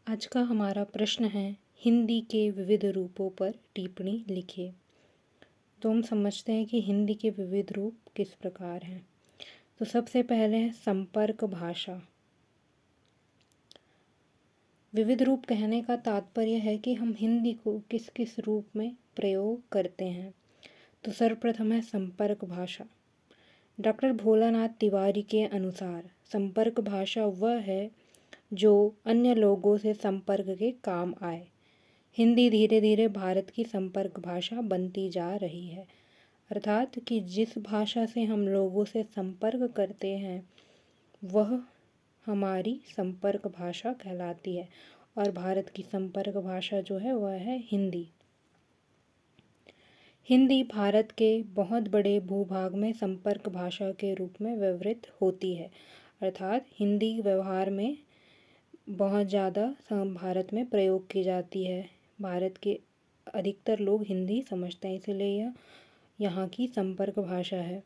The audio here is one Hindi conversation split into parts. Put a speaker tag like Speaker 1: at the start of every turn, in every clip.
Speaker 1: आज का हमारा प्रश्न है, हिंदी के विविध रूपों पर टिप्पणी लिखिए। तो हम समझते हैं कि हिंदी के विविध रूप किस प्रकार हैं। तो सबसे पहले है संपर्क भाषा। विविध रूप कहने का तात्पर्य है कि हम हिंदी को किस किस रूप में प्रयोग करते हैं। तो सर्वप्रथम है संपर्क भाषा। डॉक्टर भोलानाथ तिवारी के अनुसार संपर्क भाषा वह है जो अन्य लोगों से संपर्क के काम आए। हिंदी धीरे धीरे भारत की संपर्क भाषा बनती जा रही है, अर्थात कि जिस भाषा से हम लोगों से संपर्क करते हैं वह हमारी संपर्क भाषा कहलाती है। और भारत की संपर्क भाषा जो है वह है हिंदी। हिंदी भारत के बहुत बड़े भूभाग में संपर्क भाषा के रूप में व्यवहृत होती है, अर्थात हिंदी व्यवहार में बहुत ज़्यादा भारत में प्रयोग की जाती है। भारत के अधिकतर लोग हिंदी समझते हैं, इसलिए यह यहाँ की संपर्क भाषा है।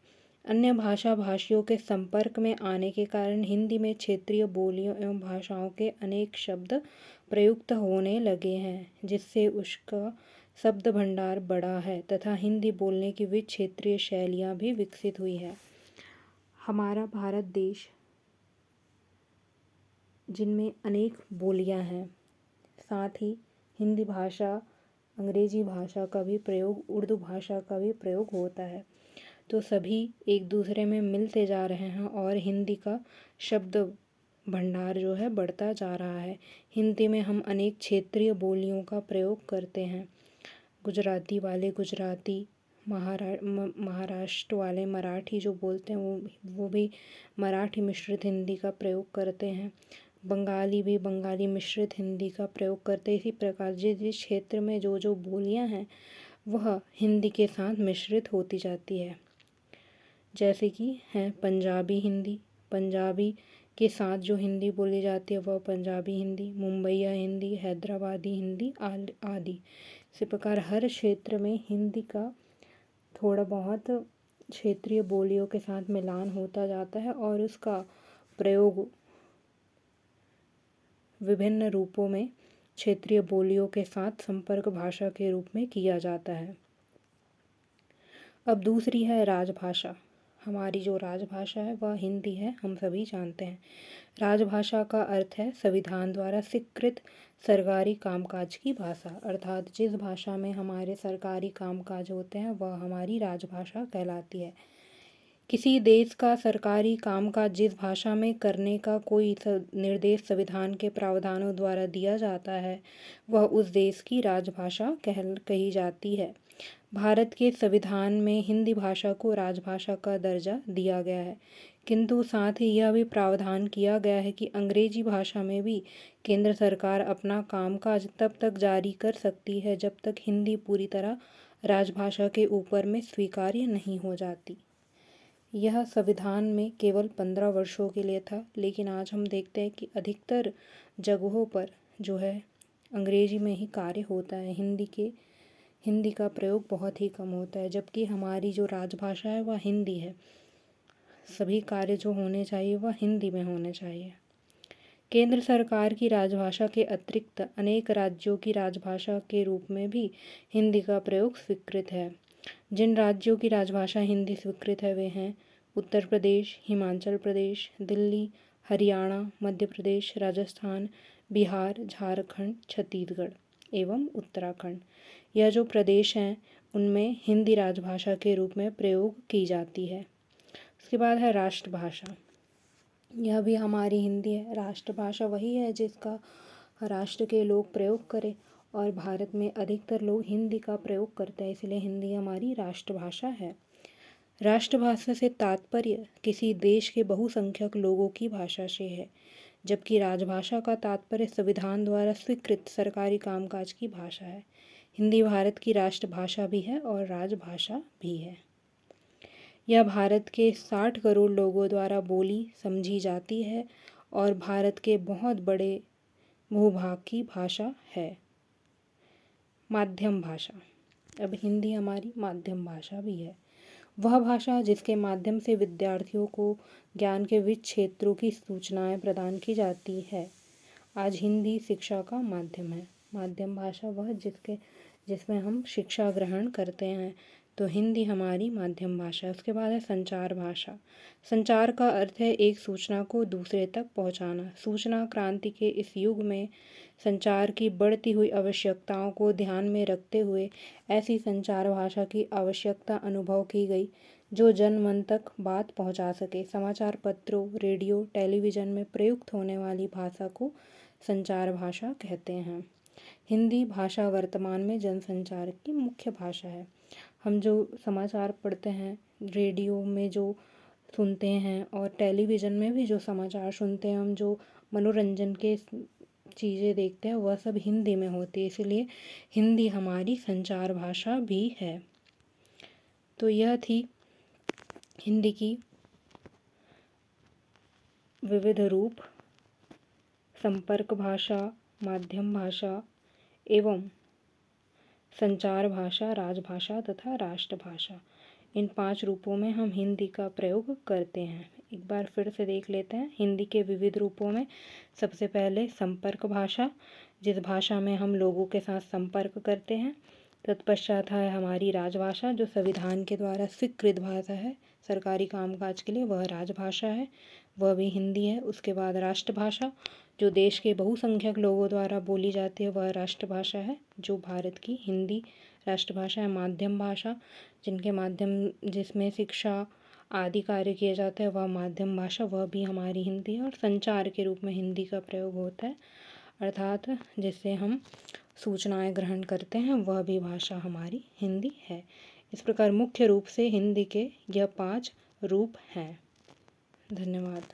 Speaker 1: अन्य भाषा भाषियों के संपर्क में आने के कारण हिंदी में क्षेत्रीय बोलियों एवं भाषाओं के अनेक शब्द प्रयुक्त होने लगे हैं, जिससे उसका शब्द भंडार बढ़ा है तथा हिंदी बोलने की भी क्षेत्रीय शैलियाँ भी विकसित हुई है। हमारा भारत देश जिनमें अनेक बोलियां हैं, साथ ही हिंदी भाषा, अंग्रेजी भाषा का भी प्रयोग, उर्दू भाषा का भी प्रयोग होता है। तो सभी एक दूसरे में मिलते जा रहे हैं और हिंदी का शब्द भंडार जो है बढ़ता जा रहा है। हिंदी में हम अनेक क्षेत्रीय बोलियों का प्रयोग करते हैं। गुजराती वाले गुजराती, महाराष्ट्र वाले मराठी जो बोलते हैं वो भी मराठी मिश्रित हिंदी का प्रयोग करते हैं। बंगाली भी बंगाली मिश्रित हिंदी का प्रयोग करते हैं। इसी प्रकार जिस जिस क्षेत्र में जो जो बोलियां हैं वह हिंदी के साथ मिश्रित होती जाती है। जैसे कि है पंजाबी हिंदी, पंजाबी के साथ जो हिंदी बोली जाती है वह पंजाबी हिंदी, मुंबईया हिंदी, हैदराबादी हिंदी आदि। इसी प्रकार हर क्षेत्र में हिंदी का थोड़ा बहुत क्षेत्रीय बोलियों के साथ मिलान होता जाता है और उसका प्रयोग विभिन्न रूपों में क्षेत्रीय बोलियों के साथ संपर्क भाषा के रूप में किया जाता है। अब दूसरी है राजभाषा। हमारी जो राजभाषा है वह हिंदी है, हम सभी जानते हैं। राजभाषा का अर्थ है संविधान द्वारा स्वीकृत सरकारी कामकाज की भाषा, अर्थात जिस भाषा में हमारे सरकारी कामकाज होते हैं वह हमारी राजभाषा कहलाती है। किसी देश का सरकारी कामकाज जिस भाषा में करने का कोई निर्देश संविधान के प्रावधानों द्वारा दिया जाता है वह उस देश की राजभाषा कही जाती है। भारत के संविधान में हिंदी भाषा को राजभाषा का दर्जा दिया गया है, किंतु साथ ही यह भी प्रावधान किया गया है कि अंग्रेजी भाषा में भी केंद्र सरकार अपना कामकाज तब तक जारी कर सकती है जब तक हिंदी पूरी तरह राजभाषा के ऊपर में स्वीकार्य नहीं हो जाती। यह संविधान में केवल 15 वर्षों के लिए था, लेकिन आज हम देखते हैं कि अधिकतर जगहों पर जो है अंग्रेजी में ही कार्य होता है। हिंदी का प्रयोग बहुत ही कम होता है, जबकि हमारी जो राजभाषा है वह हिंदी है। सभी कार्य जो होने चाहिए वह हिंदी में होने चाहिए। केंद्र सरकार की राजभाषा के अतिरिक्त अनेक राज्यों की राजभाषा के रूप में भी हिंदी का प्रयोग स्वीकृत है। जिन राज्यों की राजभाषा हिंदी स्वीकृत है वे हैं उत्तर प्रदेश, हिमाचल प्रदेश, दिल्ली, हरियाणा, मध्य प्रदेश, राजस्थान, बिहार, झारखंड, छत्तीसगढ़ एवं उत्तराखंड। यह जो प्रदेश हैं उनमें हिंदी राजभाषा के रूप में प्रयोग की जाती है। उसके बाद है राष्ट्रभाषा। यह भी हमारी हिंदी है। राष्ट्रभाषा वही है जिसका राष्ट्र के लोग प्रयोग करें और भारत में अधिकतर लोग हिंदी का प्रयोग करते हैं, इसलिए हिंदी हमारी राष्ट्रभाषा है। राष्ट्रभाषा से तात्पर्य किसी देश के बहुसंख्यक लोगों की भाषा से है, जबकि राजभाषा का तात्पर्य संविधान द्वारा स्वीकृत सरकारी कामकाज की भाषा है। हिंदी भारत की राष्ट्रभाषा भी है और राजभाषा भी है। यह भारत के 60 करोड़ लोगों द्वारा बोली समझी जाती है और भारत के बहुत बड़े भूभाग की भाषा है। माध्यम भाषा। अब हिंदी हमारी माध्यम भाषा भी है। वह भाषा जिसके माध्यम से विद्यार्थियों को ज्ञान के विविध क्षेत्रों की सूचनाएं प्रदान की जाती है। आज हिंदी शिक्षा का माध्यम है। माध्यम भाषा वह जिसमें हम शिक्षा ग्रहण करते हैं, तो हिंदी हमारी माध्यम भाषा है। उसके बाद है संचार भाषा। संचार का अर्थ है एक सूचना को दूसरे तक पहुंचाना। सूचना क्रांति के इस युग में संचार की बढ़ती हुई आवश्यकताओं को ध्यान में रखते हुए ऐसी संचार भाषा की आवश्यकता अनुभव की गई जो जन मन तक बात पहुंचा सके। समाचार पत्रों, रेडियो, टेलीविज़न में प्रयुक्त होने वाली भाषा को संचार भाषा कहते हैं। हिंदी भाषा वर्तमान में जनसंचार की मुख्य भाषा है। हम जो समाचार पढ़ते हैं, रेडियो में जो सुनते हैं और टेलीविज़न में भी जो समाचार सुनते हैं, हम जो मनोरंजन के चीज़ें देखते हैं, वह सब हिंदी में होती है। इसलिए हिंदी हमारी संचार भाषा भी है। तो यह थी हिंदी की विविध रूप, संपर्क भाषा, माध्यम भाषा एवं संचार भाषा, राजभाषा तथा राष्ट्रभाषा। इन 5 रूपों में हम हिंदी का प्रयोग करते हैं। एक बार फिर से देख लेते हैं हिंदी के विविध रूपों में। सबसे पहले संपर्क भाषा, जिस भाषा में हम लोगों के साथ संपर्क करते हैं। तत्पश्चात है हमारी राजभाषा, जो संविधान के द्वारा स्वीकृत भाषा है सरकारी कामकाज के लिए, वह राजभाषा है, वह भी हिंदी है। उसके बाद राष्ट्रभाषा, जो देश के बहुसंख्यक लोगों द्वारा बोली जाती है, वह राष्ट्रभाषा है, जो भारत की हिंदी राष्ट्रभाषा है। माध्यम भाषा, जिसमें शिक्षा आदि कार्य किए जाते हैं, वह माध्यम भाषा, वह भी हमारी हिंदी है। और संचार के रूप में हिंदी का प्रयोग होता है, अर्थात जिससे हम सूचनाएं ग्रहण करते हैं, वह भी भाषा हमारी हिंदी है। इस प्रकार मुख्य रूप से हिंदी के यह 5 रूप हैं। धन्यवाद।